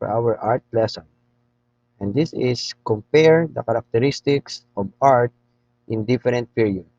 for our art lesson. And this is compare the characteristics of art in different periods.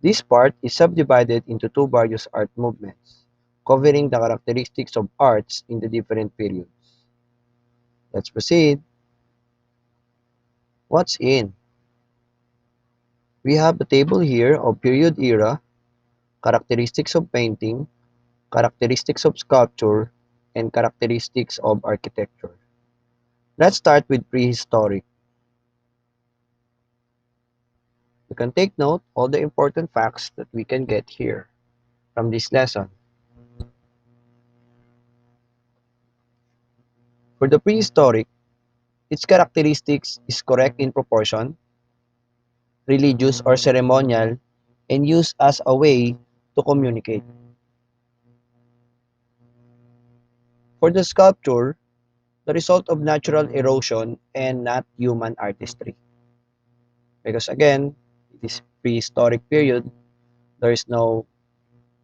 This part is subdivided into two various art movements, covering the characteristics of arts in the different periods. Let's proceed. What's in? We have a table here of period era, characteristics of painting, characteristics of sculpture, and characteristics of architecture. Let's start with prehistoric. You can take note all the important facts that we can get here from this lesson. For the prehistoric, its characteristics is correct in proportion, religious or ceremonial, and used as a way to communicate. For the sculpture, the result of natural erosion and not human artistry. Because again, it is prehistoric period, there is no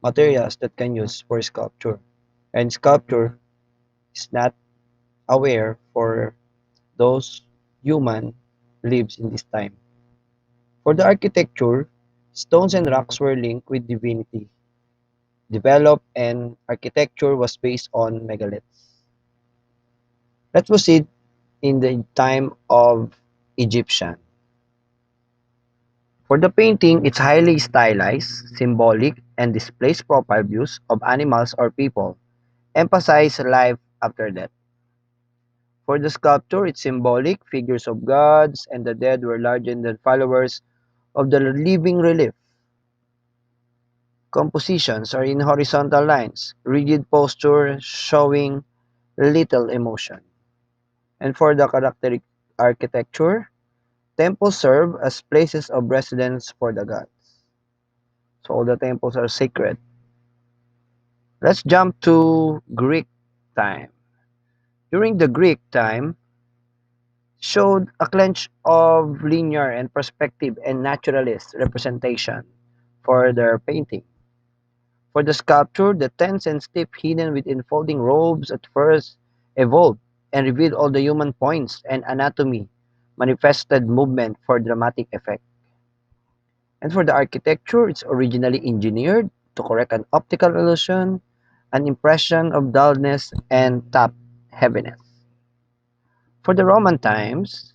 materials that can use for sculpture. And sculpture is not aware for those human lives in this time. For the architecture, stones and rocks were linked with divinity, developed, and architecture was based on megaliths. Let's proceed in the time of Egyptian. For the painting, it's highly stylized, symbolic, and displays profile views of animals or people, emphasize life after death. For the sculpture, it's symbolic, figures of gods and the dead were larger than followers of the living relief. Compositions are in horizontal lines, rigid posture showing little emotion. And for the characteristic architecture, temples serve as places of residence for the gods. So all the temples are sacred. Let's jump to Greek time. During the Greek time, showed a clench of linear and perspective and naturalist representation for their painting. For the sculpture, the tense and stiff hidden within folding robes at first evolved and revealed all the human points and anatomy, manifested movement for dramatic effect. And for the architecture, it's originally engineered to correct an optical illusion, an impression of dullness and top heaviness. For the Roman times,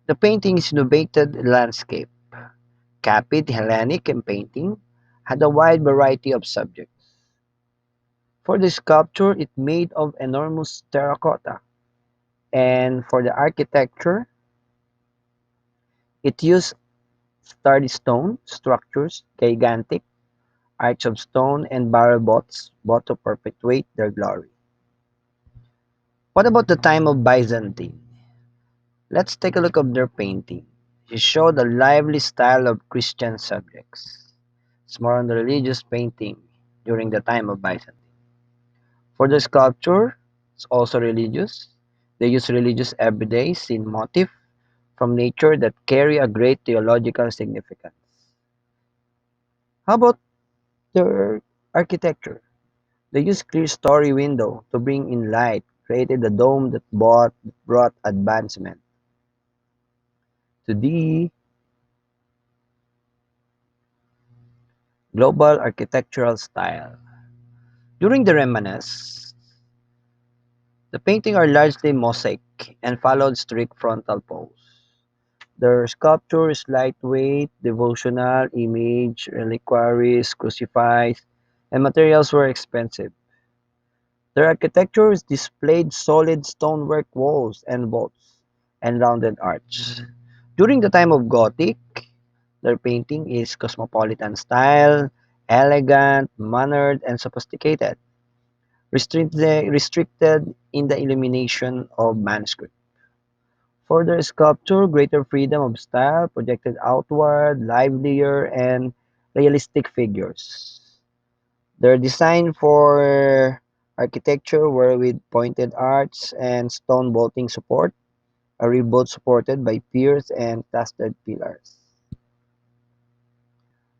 the painting is innovated landscape, copied Hellenic and painting, had a wide variety of subjects. For the sculpture, it made of enormous terracotta, and for the architecture, it used sturdy stone structures, gigantic arch of stone, and barrel vaults, both to perpetuate their glory. What about the time of Byzantine? Let's take a look at their painting. It showed a lively style of Christian subjects. It's more on the religious painting during the time of Byzantine. For the sculpture, it's also religious. They use religious everyday scene motif from nature that carry a great theological significance. How about their architecture? They use clear story window to bring in light, created a dome that brought advancement to the global architectural style. During the Romanesque, the paintings are largely mosaic and followed strict frontal pose. Their sculpture is lightweight, devotional, image, reliquaries, crucifix, and materials were expensive. Their architecture is displayed solid stonework walls and vaults and rounded arch. During the time of Gothic, their painting is cosmopolitan style, elegant, mannered, and sophisticated, restricted in the illumination of manuscript. For their sculpture, greater freedom of style, projected outward, livelier, and realistic figures. Their design for architecture were with pointed arches and stone vaulting support, a roof both supported by piers and clustered pillars.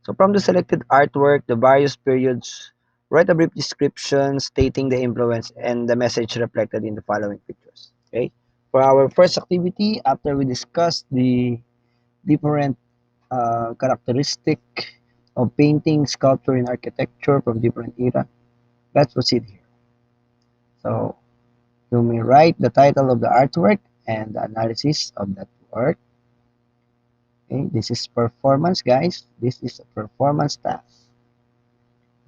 So from the selected artwork, the various periods Write a brief description stating the influence and the message reflected in the following pictures. Okay. For our first activity, after we discuss the different characteristic of painting, sculpture, and architecture from different era, let's proceed here. So you may write the title of the artwork and the analysis of that work. Okay, this is performance, guys. This is a performance task.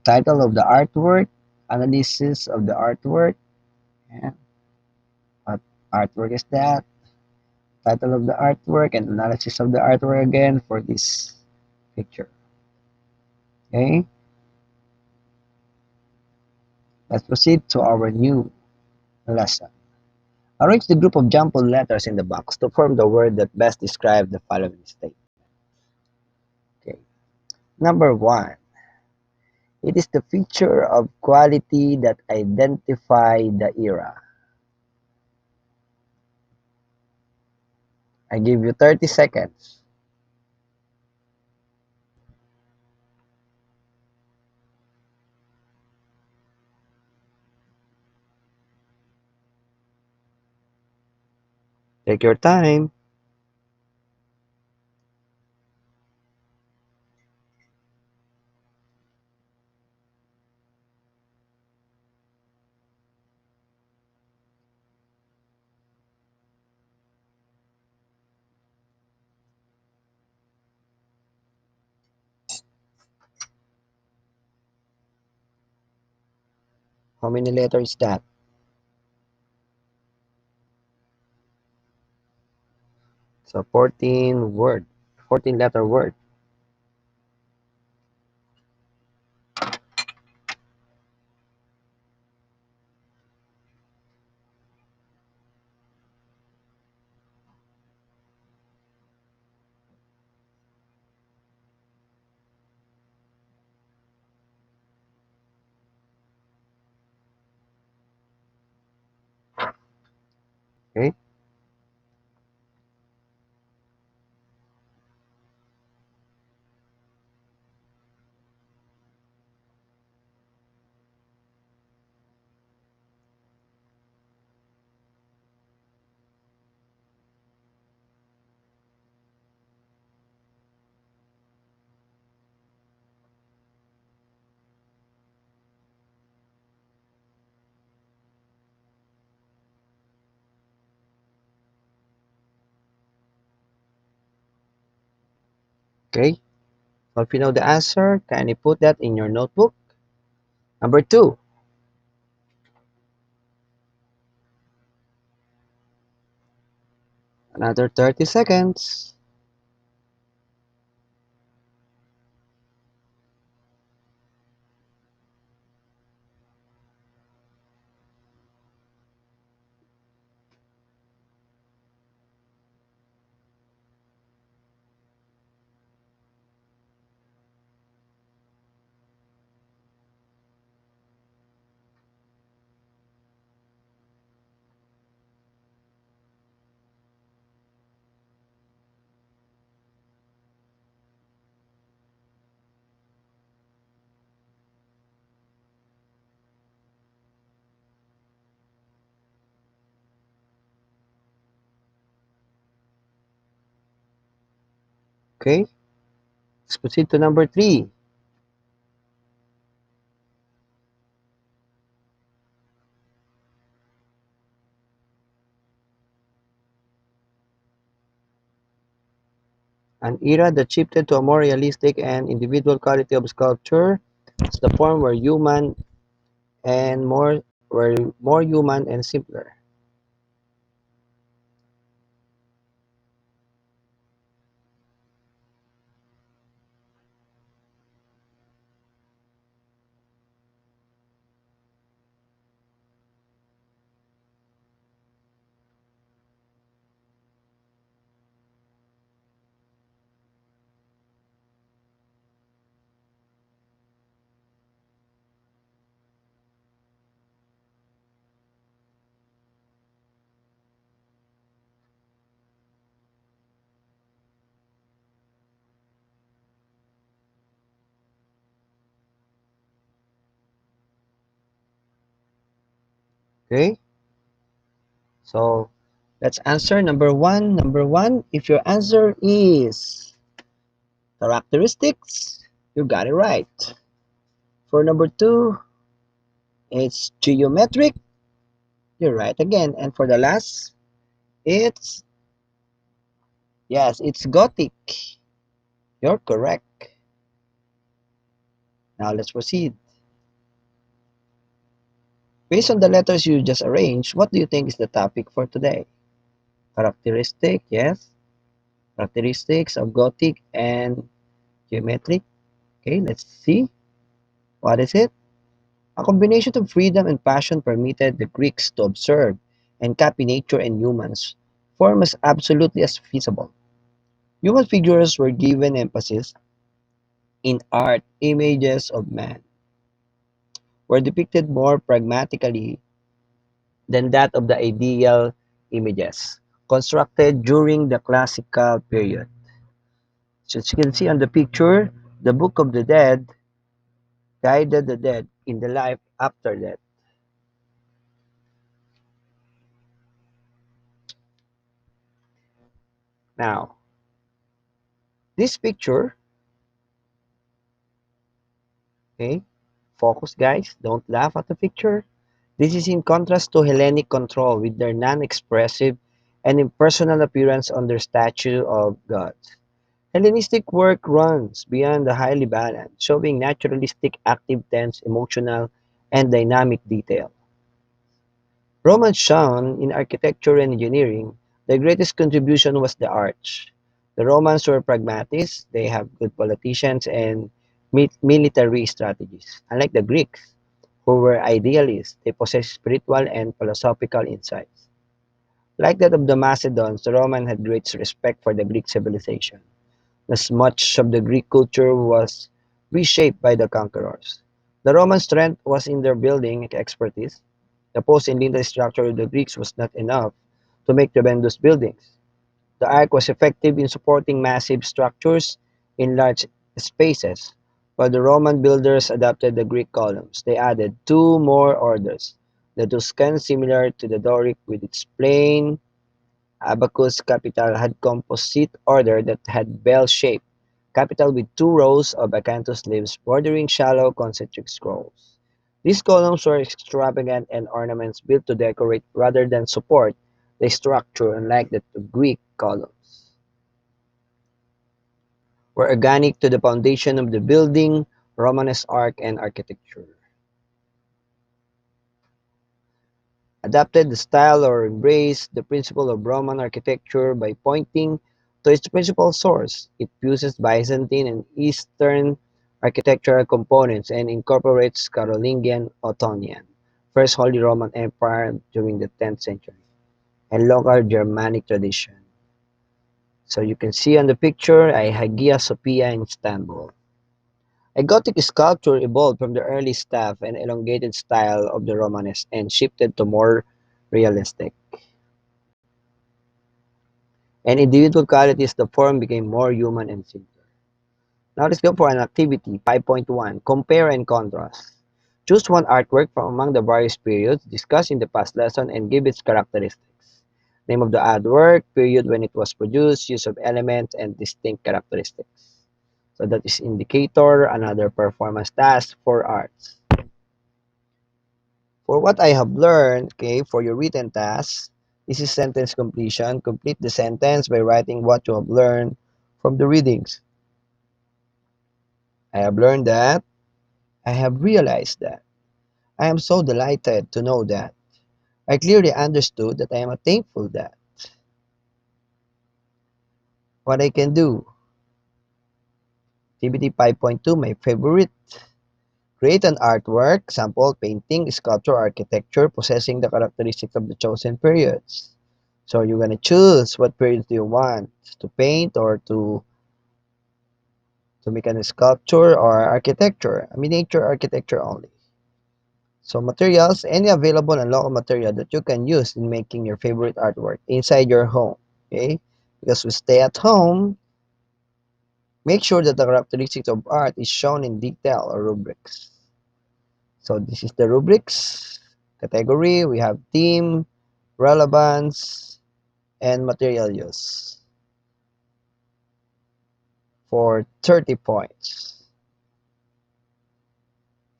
Title of the artwork, analysis of the artwork, and what artwork is that? Title of the artwork and analysis of the artwork again for this picture. Okay, let's proceed to our new lesson. Arrange the group of jumbled letters in the box to form the word that best describes the following state. Okay. Number one, it is the feature of quality that identify the era. I give you 30 seconds. Take your time. How many letters is that? So 14 word, 14 letter word. Okay. Okay. So if you know the answer, kindly put that in your notebook. Number two, another 30 seconds. Okay. Let's proceed to number three. An era that shifted to a more realistic and individual quality of sculpture. It's the form where human and more human and simpler. Okay, so let's answer number one. Number one, if your answer is characteristics, you got it right. For number two, it's geometric, you're right again. And for the last, it's, yes, it's Gothic. You're correct. Now let's proceed. Based on the letters you just arranged, what do you think is the topic for today? Characteristic, yes. Characteristics of Gothic and geometric. Okay, let's see. What is it? A combination of freedom and passion permitted the Greeks to observe and copy nature and humans, form as absolutely as feasible. Human figures were given emphasis in art. Images of man were depicted more pragmatically than that of the ideal images constructed during the classical period. So as you can see on the picture, the Book of the Dead guided the dead in the life after death. Now, this picture, okay, focus guys, don't laugh at the picture. This is in contrast to Hellenic control with their non-expressive and impersonal appearance on their statue of gods. Hellenistic work runs beyond the highly balanced, showing naturalistic, active, tense, emotional, and dynamic detail. Romans shone in architecture and engineering. Their greatest contribution was the arch. The Romans were pragmatists, they have good politicians and military strategies. Unlike the Greeks, who were idealists, they possessed spiritual and philosophical insights. Like that of the Macedons, the Romans had great respect for the Greek civilization, as much of the Greek culture was reshaped by the conquerors. The Roman strength was in their building expertise. The post and lintel structure of the Greeks was not enough to make tremendous buildings. The arc was effective in supporting massive structures in large spaces, while the Roman builders adopted the Greek columns. They added two more orders: the Tuscan, similar to the Doric with its plain abacus capital, had composite order that had bell-shaped capital with two rows of acanthus leaves bordering shallow concentric scrolls. These columns were extravagant and ornaments built to decorate rather than support the structure, unlike the Greek columns were organic to the foundation of the building, Romanesque art and architecture. Adapted the style or embraced the principle of Roman architecture by pointing to its principal source. It fuses Byzantine and Eastern architectural components and incorporates Carolingian Ottonian, First Holy Roman Empire during the 10th century, and local Germanic tradition. So you can see on the picture a Hagia Sophia in Istanbul. A Gothic sculpture evolved from the early staff and elongated style of the Romanesque and shifted to more realistic and individual qualities. The form became more human and simpler. Now let's go for an activity. 5.1. Compare and contrast. Choose one artwork from among the various periods discussed in the past lesson and give its characteristics. Name of the artwork, period when it was produced, use of elements, and distinct characteristics. So that is indicator, another performance task for arts. For what I have learned, okay, for your written task, this is sentence completion. Complete the sentence by writing what you have learned from the readings. I have learned that. I have realized that. I am so delighted to know that. I clearly understood that I am thankful that. What I can do. Activity 5.2, my favorite. Create an artwork, sample, painting, sculpture, architecture, possessing the characteristics of the chosen periods. So you're gonna choose what periods do you want to paint or to make a sculpture or architecture, a miniature architecture only. So materials, any available and local material that you can use in making your favorite artwork inside your home. Okay? Because we stay at home, make sure that the characteristics of art is shown in detail or rubrics. So this is the rubrics. category, we have theme, relevance, and material use for 30 points.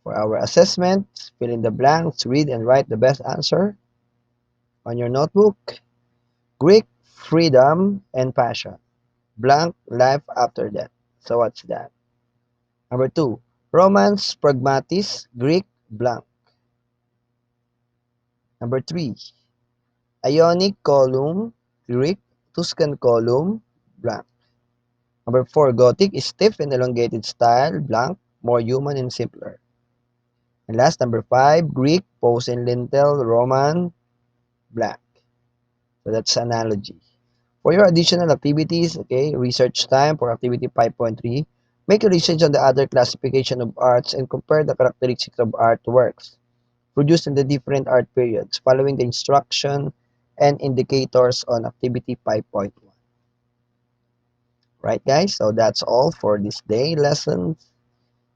For our assessment, fill in the blanks, read and write the best answer on your notebook. Greek, freedom and passion. Blank, life after death. So what's that? Number 2, Romance, pragmatis, Greek, blank. Number 3, Ionic column, Greek, Tuscan column, blank. Number 4, Gothic is stiff and elongated style, blank, more human and simpler. And last, number 5, Greek, pose and lintel, Roman, blank. So that's analogy. For your additional activities, okay, research time for activity 5.3, make a research on the other classification of arts and compare the characteristics of artworks produced in the different art periods following the instruction and indicators on activity 5.1. Right, guys? So that's all for this day lesson.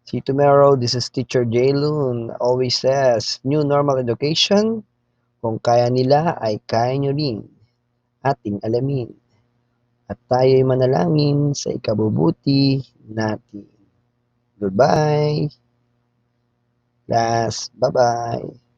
See you tomorrow. This is Teacher Jaylun. Always says, new normal education, kung kaya nila ay kaya nyo rin ating alamin. At tayo'y manalangin sa ikabubuti natin. Goodbye. Class. Bye-bye.